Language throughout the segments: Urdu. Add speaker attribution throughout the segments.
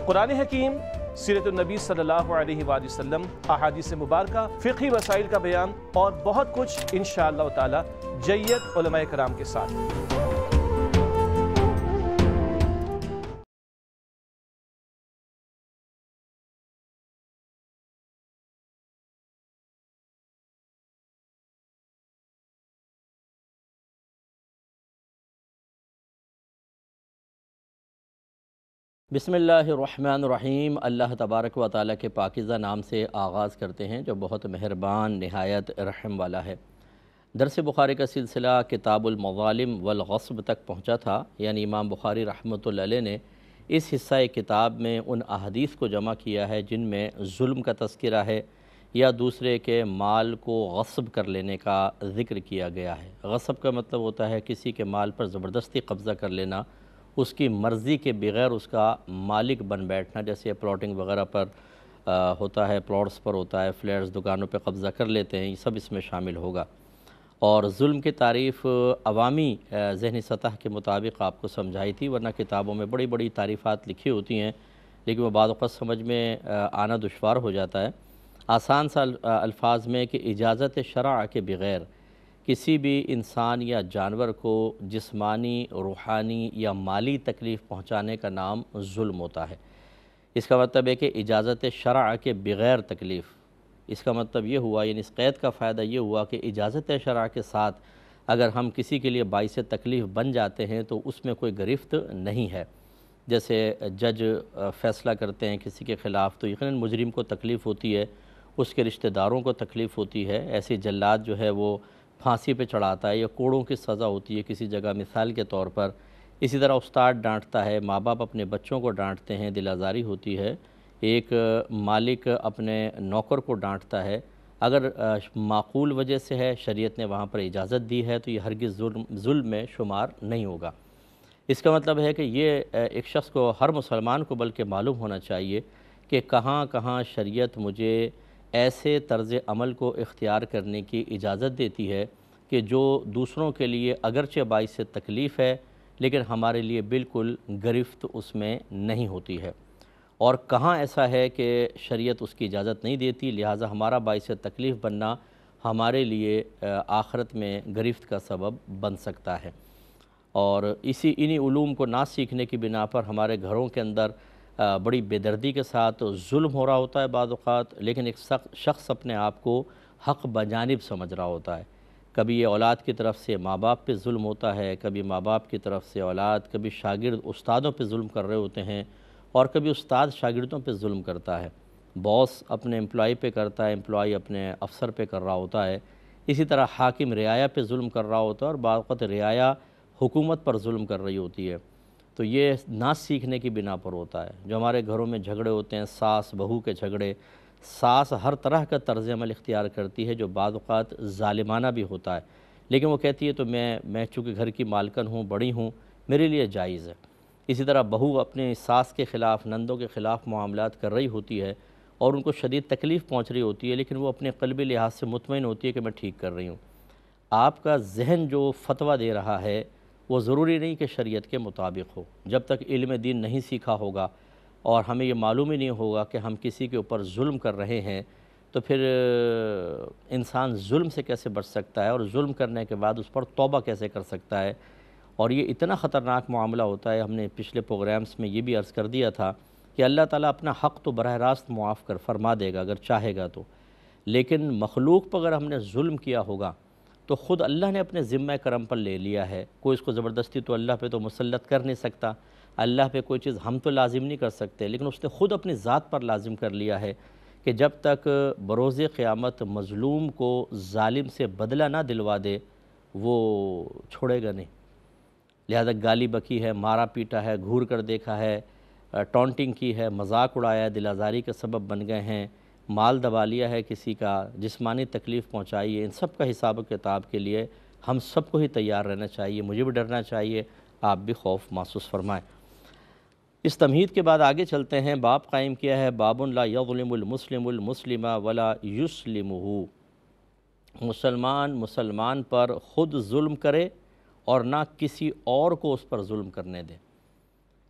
Speaker 1: قرآن حکیم، سیرت النبی صلی اللہ علیہ وآلہ وسلم، احادیث مبارکہ، فقہی مسائل کا بیان اور بہت کچھ انشاءاللہ تعالی جید علماء کرام کے ساتھ۔
Speaker 2: بسم اللہ الرحمن الرحیم۔ اللہ تبارک و تعالیٰ کے پاکیزہ نام سے آغاز کرتے ہیں جو بہت مہربان نہایت رحم والا ہے۔ درس بخاری کا سلسلہ کتاب المظالم والغصب تک پہنچا تھا، یعنی امام بخاری رحمۃ اللہ علیہ نے اس حصہ کتاب میں ان احادیث کو جمع کیا ہے جن میں ظلم کا تذکرہ ہے یا دوسرے کے مال کو غصب کر لینے کا ذکر کیا گیا ہے۔ غصب کا مطلب ہوتا ہے کسی کے مال پر زبردستی قبضہ کر لینا، اس کی مرضی کے بغیر اس کا مالک بن بیٹھنا، جیسے پلاٹنگ وغیرہ پر ہوتا ہے، پلاٹس پر ہوتا ہے، فلیٹس دکانوں پہ قبضہ کر لیتے ہیں، یہ سب اس میں شامل ہوگا۔ اور ظلم کی تعریف عوامی ذہنی سطح کے مطابق آپ کو سمجھائی تھی، ورنہ کتابوں میں بڑی بڑی تعریفات لکھی ہوتی ہیں لیکن وہ بعض اوقات سمجھ میں آنا دشوار ہو جاتا ہے۔ آسان سا الفاظ میں کہ اجازت شرع کے بغیر کسی بھی انسان یا جانور کو جسمانی، روحانی یا مالی تکلیف پہنچانے کا نام ظلم ہوتا ہے۔ اس کا مطلب ہے کہ اجازت شرع کے بغیر تکلیف، اس کا مطلب یہ ہوا، یعنی اس قید کا فائدہ یہ ہوا کہ اجازت شرع کے ساتھ اگر ہم کسی کے لیے باعث تکلیف بن جاتے ہیں تو اس میں کوئی گرفت نہیں ہے۔ جیسے جج فیصلہ کرتے ہیں کسی کے خلاف تو یقیناً مجرم کو تکلیف ہوتی ہے، اس کے رشتہ داروں کو تکلیف ہوتی ہے، ایسے جلاد جو ہے وہ پھانسی پہ چڑھاتا ہے یا کوڑوں کی سزا ہوتی ہے کسی جگہ مثال کے طور پر۔ اسی طرح استاد ڈانٹتا ہے، ماں باپ اپنے بچوں کو ڈانٹتے ہیں، دل آزاری ہوتی ہے، ایک مالک اپنے نوکر کو ڈانٹتا ہے، اگر معقول وجہ سے ہے، شریعت نے وہاں پر اجازت دی ہے تو یہ ہرگز ظلم میں شمار نہیں ہوگا۔ اس کا مطلب ہے کہ یہ ایک شخص کو، ہر مسلمان کو بلکہ معلوم ہونا چاہیے کہ کہاں کہاں شریعت مجھے ایسے طرز عمل کو اختیار کرنے کی اجازت دیتی ہے کہ جو دوسروں کے لیے اگرچہ باعث تکلیف ہے لیکن ہمارے لیے بالکل گرفت اس میں نہیں ہوتی ہے، اور کہاں ایسا ہے کہ شریعت اس کی اجازت نہیں دیتی، لہٰذا ہمارا باعث تکلیف بننا ہمارے لیے آخرت میں گرفت کا سبب بن سکتا ہے۔ اور انہی علوم کو نہ سیکھنے کی بنا پر ہمارے گھروں کے اندر بڑی بے دردی کے ساتھ ظلم ہو رہا ہوتا ہے بعض اوقات، لیکن ایک شخص اپنے آپ کو حق بجانب سمجھ رہا ہوتا ہے۔ کبھی یہ اولاد کی طرف سے ماں باپ پہ ظلم ہوتا ہے، کبھی ماں باپ کی طرف سے اولاد، کبھی شاگرد استادوں پہ ظلم کر رہے ہوتے ہیں، اور کبھی استاد شاگردوں پہ ظلم کرتا ہے، باس اپنے امپلائی پہ کرتا ہے، امپلائی اپنے افسر پہ کر رہا ہوتا ہے، اسی طرح حاکم رعایا پہ ظلم کر رہا ہوتا ہے، اور بعض وقت رعایا حکومت پر ظلم کر رہی ہوتی ہے۔ تو یہ نہ سیکھنے کی بنا پر ہوتا ہے۔ جو ہمارے گھروں میں جھگڑے ہوتے ہیں، ساس بہو کے جھگڑے، ساس ہر طرح کا طرز عمل اختیار کرتی ہے جو بعض اوقات ظالمانہ بھی ہوتا ہے، لیکن وہ کہتی ہے تو میں چونکہ گھر کی مالکن ہوں، بڑی ہوں، میرے لیے جائز ہے۔ اسی طرح بہو اپنے ساس کے خلاف، نندوں کے خلاف معاملات کر رہی ہوتی ہے اور ان کو شدید تکلیف پہنچ رہی ہوتی ہے، لیکن وہ اپنے قلبی لحاظ سے مطمئن ہوتی ہے کہ میں ٹھیک کر رہی ہوں۔ آپ کا ذہن جو فتویٰ دے رہا ہے وہ ضروری نہیں کہ شریعت کے مطابق ہو۔ جب تک علم دین نہیں سیکھا ہوگا اور ہمیں یہ معلوم ہی نہیں ہوگا کہ ہم کسی کے اوپر ظلم کر رہے ہیں تو پھر انسان ظلم سے کیسے بچ سکتا ہے، اور ظلم کرنے کے بعد اس پر توبہ کیسے کر سکتا ہے۔ اور یہ اتنا خطرناک معاملہ ہوتا ہے، ہم نے پچھلے پروگرامز میں یہ بھی عرض کر دیا تھا کہ اللہ تعالیٰ اپنا حق تو براہ راست معاف فرما دے گا اگر چاہے گا تو، لیکن مخلوق پر اگر ہم نے ظلم کیا ہوگا تو خود اللہ نے اپنے ذمہ کرم پر لے لیا ہے۔ کوئی اس کو زبردستی تو اللہ پہ تو مسلط کر نہیں سکتا، اللہ پہ کوئی چیز ہم تو لازم نہیں کر سکتے، لیکن اس نے خود اپنی ذات پر لازم کر لیا ہے کہ جب تک بروز قیامت مظلوم کو ظالم سے بدلہ نہ دلوا دے وہ چھوڑے گا نہیں۔ لہذا گالی بکی ہے، مارا پیٹا ہے، گھور کر دیکھا ہے، ٹونٹنگ کی ہے، مذاق اڑایا ہے، دل آزاری کا سبب بن گئے ہیں، مال دبا لیا ہے کسی کا، جسمانی تکلیف پہنچائی ہے، ان سب کا حساب و کتاب کے لیے ہم سب کو ہی تیار رہنا چاہیے، مجھے بھی ڈرنا چاہیے، آپ بھی خوف محسوس فرمائیں۔ اس تمہید کے بعد آگے چلتے ہیں، باب قائم کیا ہے باب لا یظلم المسلم المسلم ولا یسلمہ، مسلمان پر خود ظلم کرے اور نہ کسی اور کو اس پر ظلم کرنے دے۔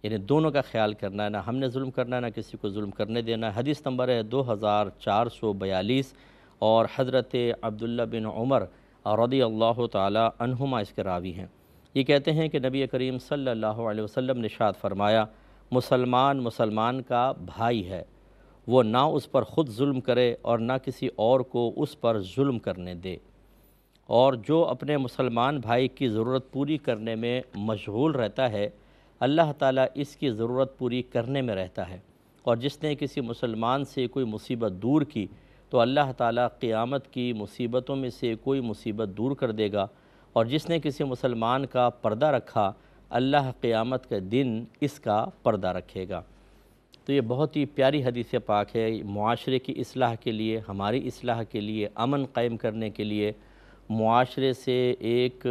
Speaker 2: یعنی دونوں کا خیال کرنا ہے، نہ ہم نے ظلم کرنا ہے نہ کسی کو ظلم کرنے دینا ہے۔ حدیث نمبر ہے 2442 اور حضرت عبداللہ بن عمر رضی اللہ تعالی عنہما اس کے راوی ہیں۔ یہ کہتے ہیں کہ نبی کریم صلی اللہ علیہ وسلم نے ارشاد فرمایا، مسلمان مسلمان کا بھائی ہے، وہ نہ اس پر خود ظلم کرے اور نہ کسی اور کو اس پر ظلم کرنے دے، اور جو اپنے مسلمان بھائی کی ضرورت پوری کرنے میں مشغول رہتا ہے اللہ تعالیٰ اس کی ضرورت پوری کرنے میں رہتا ہے، اور جس نے کسی مسلمان سے کوئی مصیبت دور کی تو اللہ تعالیٰ قیامت کی مصیبتوں میں سے کوئی مصیبت دور کر دے گا، اور جس نے کسی مسلمان کا پردہ رکھا اللہ قیامت کے دن اس کا پردہ رکھے گا۔ تو یہ بہت ہی پیاری حدیث پاک ہے، معاشرے کی اصلاح کے لیے، ہماری اصلاح کے لیے، امن قائم کرنے کے لیے، معاشرے سے ایک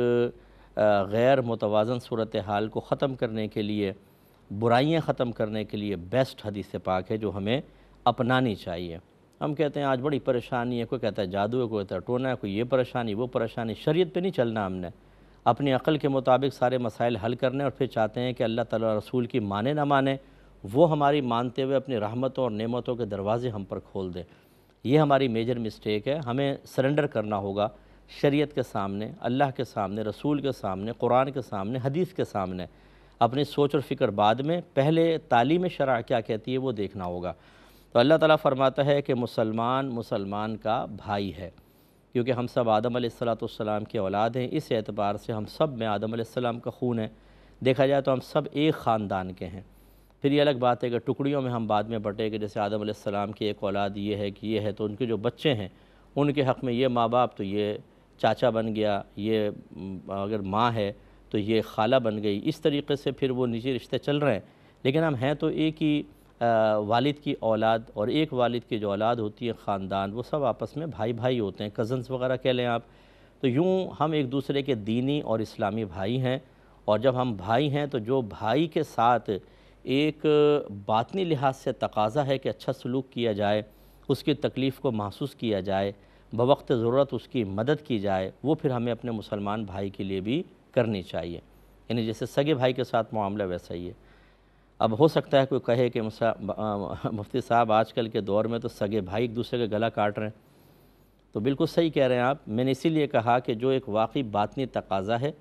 Speaker 2: غیر متوازن صورتحال کو ختم کرنے کے لیے، برائیاں ختم کرنے کے لیے بیسٹ حدیث پاک ہے جو ہمیں اپنانی چاہیے۔ ہم کہتے ہیں آج بڑی پریشانی ہے، کوئی کہتا ہے جادو ہے، کوئی کہتا ہے ٹونا ہے، کوئی یہ پریشانی وہ پریشانی۔ شریعت پہ نہیں چلنا، ہم نے اپنی عقل کے مطابق سارے مسائل حل کرنے، اور پھر چاہتے ہیں کہ اللہ تعالیٰ رسول کی مانے نہ مانے، وہ ہماری مانتے ہوئے اپنی رحمتوں اور نعمتوں کے دروازے ہم پر کھول دے۔ یہ ہماری میجر مسٹیک ہے۔ ہمیں سرنڈر کرنا ہوگا شریعت کے سامنے، اللہ کے سامنے، رسول کے سامنے، قرآن کے سامنے، حدیث کے سامنے۔ اپنی سوچ اور فکر بعد میں، پہلے تعلیم شرع کیا کہتی ہے وہ دیکھنا ہوگا۔ تو اللہ تعالیٰ فرماتا ہے کہ مسلمان مسلمان کا بھائی ہے، کیونکہ ہم سب آدم علیہ السلام کی اولاد ہیں۔ اس اعتبار سے ہم سب میں آدم علیہ السلام کا خون ہے، دیکھا جائے تو ہم سب ایک خاندان کے ہیں۔ پھر یہ الگ بات ہے کہ ٹکڑیوں میں ہم بعد میں بٹے کہ جیسے آدم علیہ السلام کی ایک اولاد یہ ہے کہ یہ ہے، تو ان کے جو بچے ہیں ان کے حق میں یہ ماں باپ تو یہ چاچا بن گیا، یہ اگر ماں ہے تو یہ خالہ بن گئی، اس طریقے سے پھر وہ نجی رشتے چل رہے ہیں، لیکن ہم ہیں تو ایک ہی والد کی اولاد، اور ایک والد کی جو اولاد ہوتی ہے خاندان، وہ سب آپس میں بھائی بھائی ہوتے ہیں، کزنز وغیرہ کہہ لیں آپ۔ تو یوں ہم ایک دوسرے کے دینی اور اسلامی بھائی ہیں، اور جب ہم بھائی ہیں تو جو بھائی کے ساتھ ایک باطنی لحاظ سے تقاضا ہے کہ اچھا سلوک کیا جائے، اس کی تکلیف کو محسوس کیا جائے، بوقت ضرورت اس کی مدد کی جائے، وہ پھر ہمیں اپنے مسلمان بھائی کے لیے بھی کرنی چاہیے۔ یعنی جیسے سگے بھائی کے ساتھ معاملہ ویسا ہی ہے۔ اب ہو سکتا ہے کوئی کہے کہ مفتی صاحب آج کل کے دور میں تو سگے بھائی ایک دوسرے کا گلا کاٹ رہے ہیں، تو بالکل صحیح کہہ رہے ہیں آپ۔ میں نے اسی لیے کہا کہ جو ایک واقعی باطنی تقاضا ہے،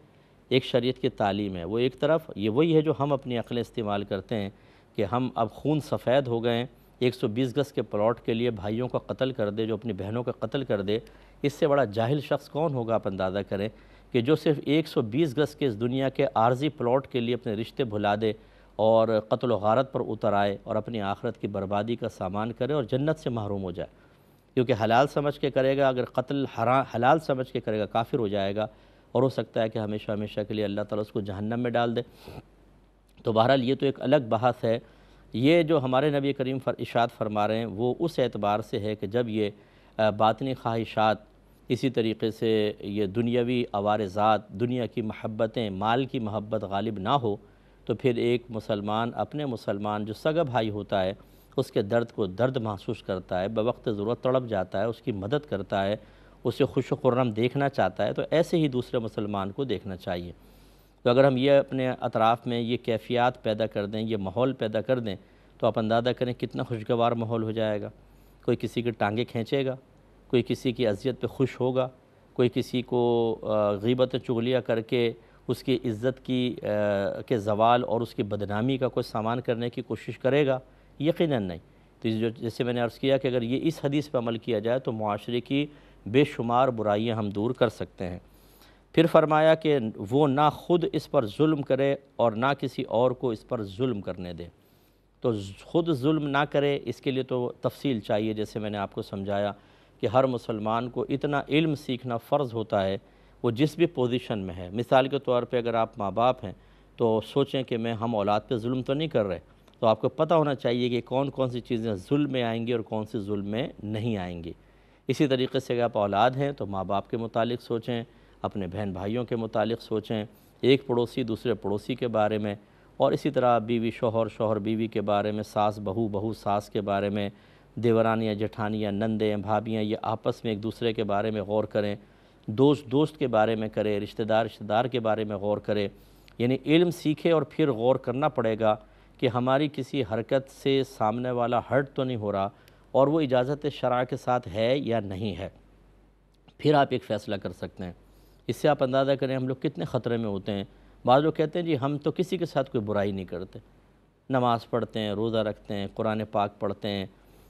Speaker 2: ایک شریعت کی تعلیم ہے، وہ ایک طرف، یہ وہی ہے جو ہم اپنی عقلیں استعمال کرتے ہیں کہ ہم اب خون سفید ہو گئے ہیں، 120 گز کے پلاٹ کے لیے بھائیوں کا قتل کر دے، جو اپنی بہنوں کا قتل کر دے۔ اس سے بڑا جاہل شخص کون ہوگا، آپ اندازہ کریں، کہ جو صرف 120 گز کے اس دنیا کے عارضی پلاٹ کے لیے اپنے رشتے بھلا دے اور قتل و غارت پر اتر آئے اور اپنی آخرت کی بربادی کا سامان کرے اور جنت سے محروم ہو جائے، کیونکہ حلال سمجھ کے کرے گا، اگر قتل حلال سمجھ کے کرے گا کافر ہو جائے گا، اور ہو سکتا ہے کہ ہمیشہ ہمیشہ کے لیے اللہ تعالیٰ اس کو جہنم میں ڈال دے۔ تو بہرحال یہ تو ایک الگ بحث ہے۔ یہ جو ہمارے نبی کریم ارشاد فرما رہے ہیں وہ اس اعتبار سے ہے کہ جب یہ باطنی خواہشات، اسی طریقے سے یہ دنیاوی عوارضات، دنیا کی محبتیں، مال کی محبت غالب نہ ہو، تو پھر ایک مسلمان اپنے مسلمان جو سگا بھائی ہوتا ہے اس کے درد کو درد محسوس کرتا ہے، بوقت ضرورت تڑپ جاتا ہے، اس کی مدد کرتا ہے، اسے خوش و خرم دیکھنا چاہتا ہے، تو ایسے ہی دوسرے مسلمان کو دیکھنا چاہیے۔ تو اگر ہم یہ اپنے اطراف میں یہ کیفیات پیدا کر دیں، یہ ماحول پیدا کر دیں، تو آپ اندازہ کریں کتنا خوشگوار ماحول ہو جائے گا۔ کوئی کسی کی ٹانگیں کھینچے گا، کوئی کسی کی اذیت پہ خوش ہوگا، کوئی کسی کو غیبت چغلیہ کر کے اس کی عزت کے زوال اور اس کی بدنامی کا کوئی سامان کرنے کی کوشش کرے گا؟ یقیناً نہیں۔ تو جیسے میں نے عرض کیا کہ اگر یہ اس حدیث پہ عمل کیا جائے تو معاشرے کی بے شمار برائیاں ہم دور کر سکتے ہیں۔ پھر فرمایا کہ وہ نہ خود اس پر ظلم کرے اور نہ کسی اور کو اس پر ظلم کرنے دے۔ تو خود ظلم نہ کرے، اس کے لیے تو تفصیل چاہیے، جیسے میں نے آپ کو سمجھایا کہ ہر مسلمان کو اتنا علم سیکھنا فرض ہوتا ہے، وہ جس بھی پوزیشن میں ہے۔ مثال کے طور پہ اگر آپ ماں باپ ہیں تو سوچیں کہ ہم اولاد پہ ظلم تو نہیں کر رہے، تو آپ کو پتہ ہونا چاہیے کہ کون کون سی چیزیں ظلم میں آئیں گی اور کون سی ظلم میں نہیں آئیں گی۔ اسی طریقے سے اگر آپ اولاد ہیں تو ماں باپ کے متعلق سوچیں، اپنے بہن بھائیوں کے متعلق سوچیں، ایک پڑوسی دوسرے پڑوسی کے بارے میں، اور اسی طرح بیوی شوہر، شوہر بیوی کے بارے میں، ساس بہو، بہو ساس کے بارے میں، دیورانیاں جٹھانیاں نندیں بھابیاں، یہ آپس میں ایک دوسرے کے بارے میں غور کریں، دوست دوست کے بارے میں کرے، رشتہ دار کے بارے میں غور کرے۔ یعنی علم سیکھے اور پھر غور کرنا پڑے گا کہ ہماری کسی حرکت سے سامنے والا ہرٹ تو نہیں ہو رہا اور وہ اجازت شرع کے ساتھ ہے یا نہیں ہے، پھر آپ ایک فیصلہ کر سکتے ہیں۔ اس سے آپ اندازہ کریں ہم لوگ کتنے خطرے میں ہوتے ہیں۔ بعض لوگ کہتے ہیں جی ہم تو کسی کے ساتھ کوئی برائی نہیں کرتے، نماز پڑھتے ہیں، روزہ رکھتے ہیں، قرآن پاک پڑھتے ہیں،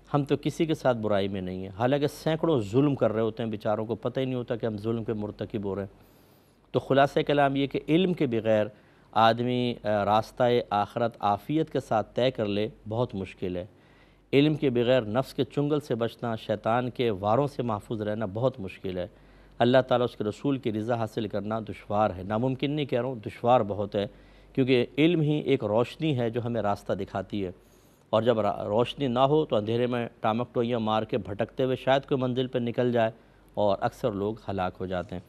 Speaker 2: ہم تو کسی کے ساتھ برائی میں نہیں ہیں، حالانکہ سینکڑوں ظلم کر رہے ہوتے ہیں، بیچاروں کو پتہ ہی نہیں ہوتا کہ ہم ظلم کے مرتکب ہو رہے ہیں۔ تو خلاصہ کلام یہ کہ علم کے بغیر آدمی راستہ آخرت عافیت کے ساتھ طے کر لے بہت مشکل ہے۔ علم کے بغیر نفس کے چنگل سے بچنا، شیطان کے واروں سے محفوظ رہنا بہت مشکل ہے۔ اللہ تعالیٰ اس کے رسول کی رضا حاصل کرنا دشوار ہے، ناممکن نہیں کہہ رہا ہوں، دشوار بہت ہے، کیونکہ علم ہی ایک روشنی ہے جو ہمیں راستہ دکھاتی ہے، اور جب روشنی نہ ہو تو اندھیرے میں ٹامک ٹوئیاں مار کے بھٹکتے ہوئے شاید کوئی منزل پہ نکل جائے، اور اکثر لوگ ہلاک ہو جاتے ہیں۔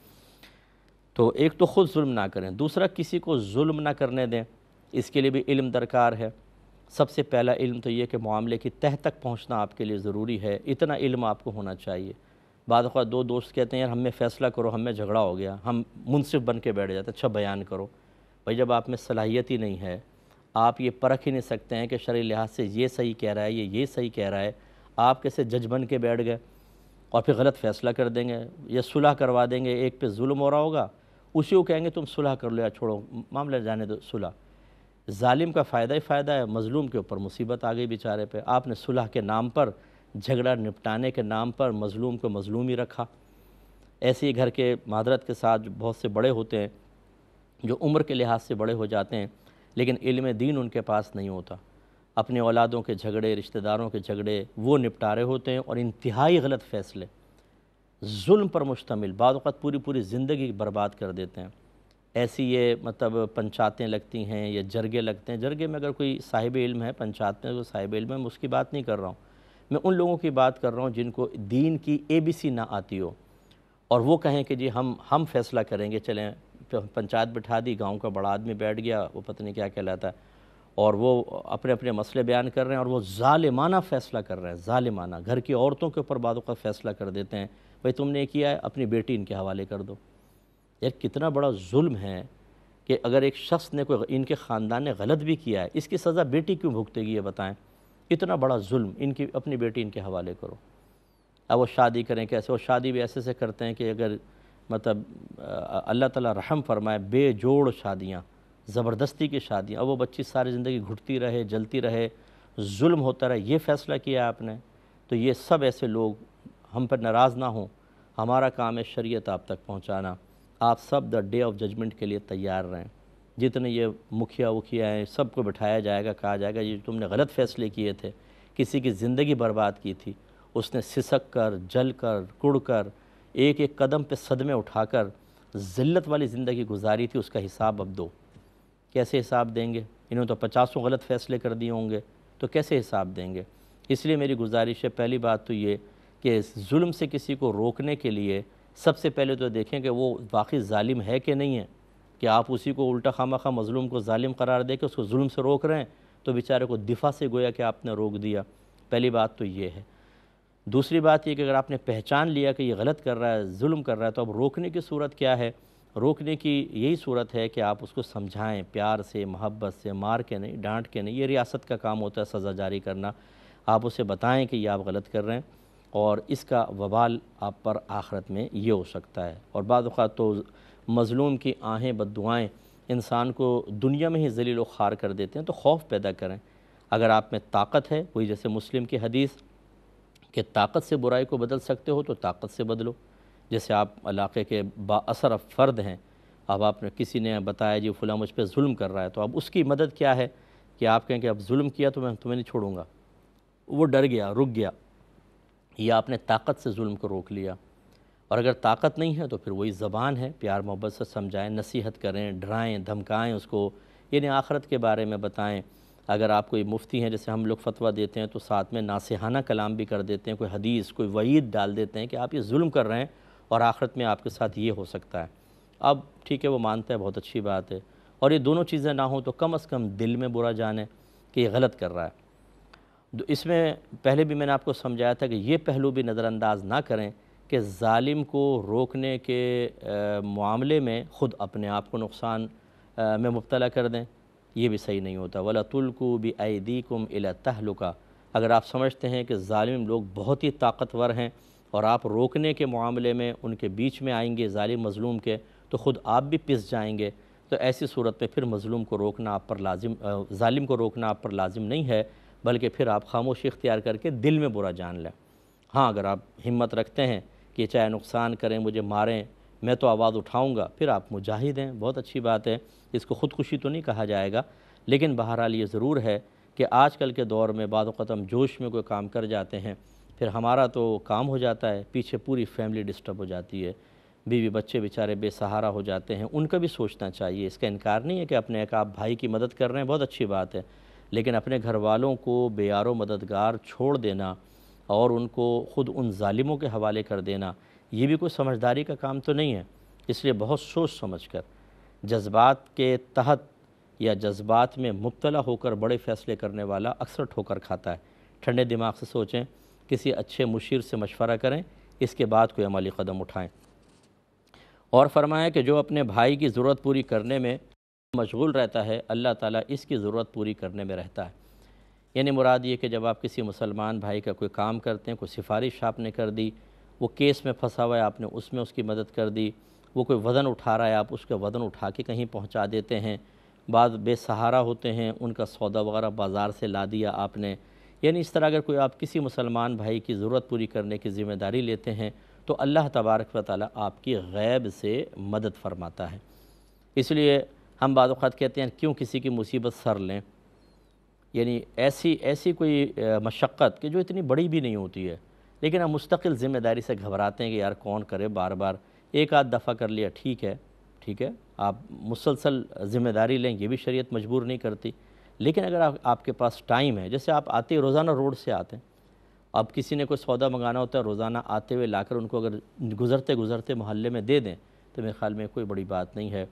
Speaker 2: تو ایک تو خود ظلم نہ کریں، دوسرا کسی کو ظلم نہ کرنے دیں، اس کے لیے بھی علم درکار ہے۔ سب سے پہلا علم تو یہ کہ معاملے کی تہ تک پہنچنا آپ کے لیے ضروری ہے، اتنا علم آپ کو ہونا چاہیے۔ بعض اوقات دو دوست کہتے ہیں یار ہم میں فیصلہ کرو، ہم میں جھگڑا ہو گیا، ہم منصف بن کے بیٹھ جاتے ہیں، اچھا بیان کرو۔ بھائی جب آپ میں صلاحیت ہی نہیں ہے، آپ یہ پرکھ ہی نہیں سکتے ہیں کہ شرعی لحاظ سے یہ صحیح کہہ رہا ہے یہ صحیح کہہ رہا ہے، آپ کیسے جج بن کے بیٹھ گئے اور پھر غلط فیصلہ کر دیں گے یا صلح کروا دیں گے، ایک پہ ظلم ہو رہا ہوگا، اسی کو کہیں گے تم صلح کر لو یا چھوڑو معاملہ جانے دو صلح۔ ظالم کا فائدہ ہی فائدہ ہے، مظلوم کے اوپر مصیبت آ گئی بیچارے پہ۔ آپ نے صلح کے نام پر، جھگڑا نپٹانے کے نام پر مظلوم کو مظلوم ہی رکھا۔ ایسے ہی گھر کے معذرت کے ساتھ بہت سے بڑے ہوتے ہیں جو عمر کے لحاظ سے بڑے ہو جاتے ہیں لیکن علم دین ان کے پاس نہیں ہوتا، اپنے اولادوں کے جھگڑے، رشتہ داروں کے جھگڑے وہ نپٹارے ہوتے ہیں، اور انتہائی غلط فیصلے ظلم پر مشتمل بعض اوقات پوری پوری زندگی برباد کر دیتے ہیں۔ ایسی یہ پنچاتیں لگتی ہیں یا جرگے لگتے ہیں، جرگے میں اگر کوئی صاحب علم ہے، پنچات میں کوئی صاحب علم ہے، میں اس کی بات نہیں کر رہا ہوں، میں ان لوگوں کی بات کر رہا ہوں جن کو دین کی ABC نہ آتی ہو، اور وہ کہیں کہ جی ہم فیصلہ کریں گے، چلیں پنچایت بٹھا دی، گاؤں کا بڑا آدمی بیٹھ گیا، وہ پتہ نہیں کیا کہلاتا ہے، اور وہ اپنے اپنے مسئلے بیان کر رہے ہیں اور وہ ظالمانہ فیصلہ کر رہے ہیں، ظالمانہ گھر کی عورتوں کے اوپر بعض اوقات فیصلہ کر دیتے ہیں، بھئی تم نے کیا ہے اپنی بیٹی ان کے حوالے کر دو۔ یار کتنا بڑا ظلم ہے کہ اگر ایک شخص نے ان کے خاندان نے غلط بھی کیا ہے، اس کی سزا بیٹی کیوں بھگتے گی یہ بتائیں؟ اتنا بڑا ظلم، اپنی بیٹی ان کے حوالے کرو۔ اب وہ شادی کریں کیسے؟ وہ شادی بھی ایسے سے کرتے ہیں کہ اگر اللہ تعالیٰ رحم فرمائے، بے جوڑ شادیاں، زبردستی کی شادیاں، اب وہ بچی ساری زندگی گھٹتی رہے، جلتی رہے، ظلم ہوتا رہے، یہ فیصلہ کیا آپ نے۔ تو یہ سب ایسے لوگ ہم پر ناراض نہ ہوں، ہمارا کام ہے شریعت آپ تک پہنچانا، آپ سب ڈے آف ججمنٹ کے لیے تیار رہیں۔ جتنے یہ مکھیا وکھیا ہیں سب کو بٹھایا جائے گا، کہا جائے گا یہ تم نے غلط فیصلے کیے تھے، کسی کی زندگی برباد کی تھی، اس نے سسک کر، جل کر، کڑ کر، ایک ایک قدم پہ صدمے اٹھا کر ذلت والی زندگی گزاری تھی، اس کا حساب اب دو۔ کیسے حساب دیں گے؟ انہوں تو 50 غلط فیصلے کر دیے ہوں گے، تو کیسے حساب دیں گے؟ اس لیے میری گزارش ہے، پہلی بات تو یہ کہ ظلم سے کسی کو روکنے کے لیے سب سے پہلے تو دیکھیں کہ وہ واقعی ظالم ہے کہ نہیں ہے، کہ آپ اسی کو الٹا خامخواہ مظلوم کو ظالم قرار دے کے اس کو ظلم سے روک رہے ہیں، تو بیچارے کو دفاع سے گویا کہ آپ نے روک دیا۔ پہلی بات تو یہ ہے۔ دوسری بات یہ کہ اگر آپ نے پہچان لیا کہ یہ غلط کر رہا ہے، ظلم کر رہا ہے، تو اب روکنے کی صورت کیا ہے؟ روکنے کی یہی صورت ہے کہ آپ اس کو سمجھائیں، پیار سے، محبت سے، مار کے نہیں، ڈانٹ کے نہیں، یہ ریاست کا کام ہوتا ہے سزا جاری کرنا۔ آپ اسے بتائیں کہ یہ آپ غلط کر رہے ہیں اور اس کا وبال آپ پر آخرت میں یہ ہو سکتا ہے۔ اور بعض اوقات تو مظلوم کی آہیں بددعائیں انسان کو دنیا میں ہی ذلیل و خوار کر دیتے ہیں، تو خوف پیدا کریں۔ اگر آپ میں طاقت ہے، وہی جیسے مسلم کی حدیث کہ طاقت سے برائی کو بدل سکتے ہو تو طاقت سے بدلو۔ جیسے آپ علاقے کے با اثر فرد ہیں، اب آپ نے کسی نے بتایا جی فلاں مجھ پہ ظلم کر رہا ہے، تو اب اس کی مدد کیا ہے کہ آپ کہیں کہ اب ظلم کیا تو میں تمہیں نہیں چھوڑوں گا، وہ ڈر گیا، رک گیا، یا آپ نے طاقت سے ظلم کو روک لیا۔ اور اگر طاقت نہیں ہے تو پھر وہی زبان ہے، پیار محبت سے سمجھائیں، نصیحت کریں، ڈرائیں، دھمکائیں اس کو، یعنی آخرت کے بارے میں بتائیں۔ اگر آپ کوئی مفتی ہیں جیسے ہم لوگ فتویٰ دیتے ہیں تو ساتھ میں ناصحانہ کلام بھی کر دیتے ہیں، کوئی حدیث، کوئی وعید ڈال دیتے ہیں کہ آپ یہ ظلم کر رہے ہیں اور آخرت میں آپ کے ساتھ یہ ہو سکتا ہے۔ اب ٹھیک ہے وہ مانتا ہے، بہت اچھی بات ہے، اور یہ دونوں چیزیں نہ ہوں تو کم از کم دل میں برا جانے کہ یہ غلط کر رہا ہے۔ اس میں پہلے بھی میں نے آپ کو سمجھایا تھا کہ یہ پہلو بھی نظر انداز نہ کریں کہ ظالم کو روکنے کے معاملے میں خود اپنے آپ کو نقصان میں مبتلا کر دیں۔ یہ بھی صحیح نہیں ہوتا۔ وَلَا تُلْقُوا بِأَيْدِيكُمْ إِلَى التَّهْلُكَةِ، اگر آپ سمجھتے ہیں کہ ظالم لوگ بہت ہی طاقتور ہیں اور آپ روکنے کے معاملے میں ان کے بیچ میں آئیں گے ظالم مظلوم کے، تو خود آپ بھی پس جائیں گے، تو ایسی صورت میں پھر مظلوم کو روکنا آپ پر لازم، ظالم کو روکنا آپ پر لازم نہیں ہے، بلکہ پھر آپ خاموشی اختیار کر کے دل میں برا جان لیں۔ ہاں اگر آپ ہمت رکھتے ہیں کہ چاہے نقصان کریں، مجھے ماریں، میں تو آواز اٹھاؤں گا، پھر آپ مجاہد ہیں، بہت اچھی بات ہے، اس کو خودکشی تو نہیں کہا جائے گا، لیکن بہرحال یہ ضرور ہے کہ آج کل کے دور میں بعض اوقات ہم جوش میں کوئی کام کر جاتے ہیں، پھر ہمارا تو کام ہو جاتا ہے، پیچھے پوری فیملی ڈسٹرب ہو جاتی ہے، بیوی بچے بیچارے بے سہارا ہو جاتے ہیں، ان کا بھی سوچنا چاہیے۔ اس کا انکار نہیں ہے کہ اپنے ایک آپ بھائی کی مدد کر رہے ہیں، بہت اچھی بات ہے، لیکن اپنے گھر والوں کو بے یار و مددگار چھوڑ دینا اور ان کو خود ان ظالموں کے حوالے کر دینا، یہ بھی کوئی سمجھداری کا کام تو نہیں ہے۔ اس لیے بہت سوچ سمجھ کر، جذبات کے تحت یا جذبات میں مبتلا ہو کر بڑے فیصلے کرنے والا اکثر ٹھوکر کھاتا ہے۔ ٹھنڈے دماغ سے سوچیں، کسی اچھے مشیر سے مشورہ کریں، اس کے بعد کوئی عملی قدم اٹھائیں۔ اور فرمایا کہ جو اپنے بھائی کی ضرورت پوری کرنے میں مشغول رہتا ہے، اللہ تعالیٰ اس کی ضرورت پوری کرنے میں رہتا ہے۔ یعنی مراد یہ کہ جب آپ کسی مسلمان بھائی کا کوئی کام کرتے ہیں، کوئی سفارش آپ نے کر دی، وہ کیس میں پھنسا ہوا ہے، آپ نے اس میں اس کی مدد کر دی، وہ کوئی وزن اٹھا رہا ہے، آپ اس کا وزن اٹھا کے کہیں پہنچا دیتے ہیں، بعض بے سہارا ہوتے ہیں، ان کا سودا وغیرہ بازار سے لا دیا آپ نے، یعنی اس طرح اگر کوئی آپ کسی مسلمان بھائی کی ضرورت پوری کرنے کی ذمہ داری لیتے ہیں تو اللہ تبارک و تعالیٰ آپ کی غیب سے مدد فرماتا ہے۔ اس لیے ہم بعض اوقات کہتے ہیں کیوں کسی کی مصیبت سر لیں، یعنی ایسی کوئی مشقت کہ جو اتنی بڑی بھی نہیں ہوتی ہے، لیکن ہم مستقل ذمہ داری سے گھبراتے ہیں کہ یار کون کرے، بار بار ایک آدھ دفعہ کر لیا ٹھیک ہے، آپ مسلسل ذمہ داری لیں، یہ بھی شریعت مجبور نہیں کرتی، لیکن اگر آپ کے پاس ٹائم ہے، جیسے آپ آتے روزانہ روڈ سے آتے ہیں، اب کسی نے کوئی سودا منگانا ہوتا ہے، روزانہ آتے ہوئے لا کر ان کو اگر گزرتے محلے میں دے دیں تو میرے خیال میں کوئی بڑی بات نہیں ہے۔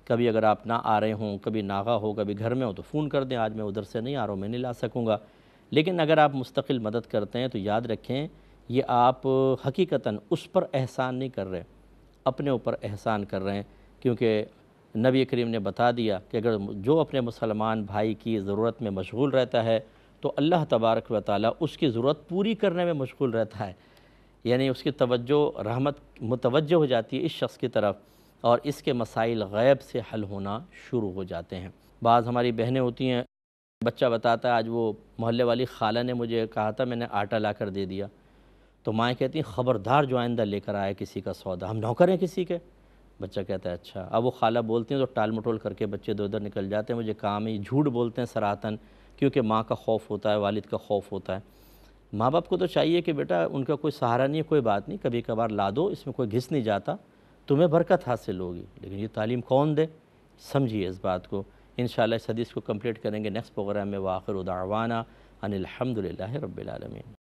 Speaker 2: کبھی اگر آپ نہ آ رہے ہوں، کبھی ناغہ ہو، کبھی گھر میں ہو تو فون کر دیں، آج میں ادھر سے نہیں آ رہا ہوں، میں نہیں لا سکوں گا، لیکن اگر آپ مستقل مدد کرتے ہیں تو یاد رکھیں یہ آپ حقیقتاً اس پر احسان نہیں کر رہے، اپنے اوپر احسان کر رہے ہیں، کیونکہ نبی کریم نے بتا دیا کہ اگر جو اپنے مسلمان بھائی کی ضرورت میں مشغول رہتا ہے تو اللہ تبارک و تعالیٰ اس کی ضرورت پوری کرنے میں مشغول رہتا ہے، یعنی اس کی توجہ رحمت متوجہ ہو جاتی ہے اس شخص کی طرف اور اس کے مسائل غیب سے حل ہونا شروع ہو جاتے ہیں۔ بعض ہماری بہنیں ہوتی ہیں، بچہ بتاتا ہے آج وہ محلے والی خالہ نے مجھے کہا تھا، میں نے آٹا لا کر دے دیا، تو مائیں کہتی ہیں خبردار جو آئندہ لے کر آئے کسی کا سودا، ہم نوکر ہیں کسی کے۔ بچہ کہتا ہے اچھا، اب وہ خالہ بولتی ہیں تو ٹال مٹول کر کے بچے دو ادھر نکل جاتے ہیں، مجھے کام ہی، جھوٹ بولتے ہیں سراہتاً، کیونکہ ماں کا خوف ہوتا ہے، والد کا خوف ہوتا ہے۔ ماں باپ کو تو چاہیے کہ بیٹا ان کا کوئی سہارا نہیں ہے، کوئی بات نہیں، کبھی کبھار لا دو، اس میں کوئی گھس نہیں جاتا، تمہیں برکت حاصل ہوگی، لیکن یہ تعلیم کون دے؟ سمجھیے اس بات کو۔ انشاءاللہ اس حدیث کو کمپلیٹ کریں گے نیکسٹ پروگرام میں۔ وآخر دعوانا ان الحمدللہ رب العالمین۔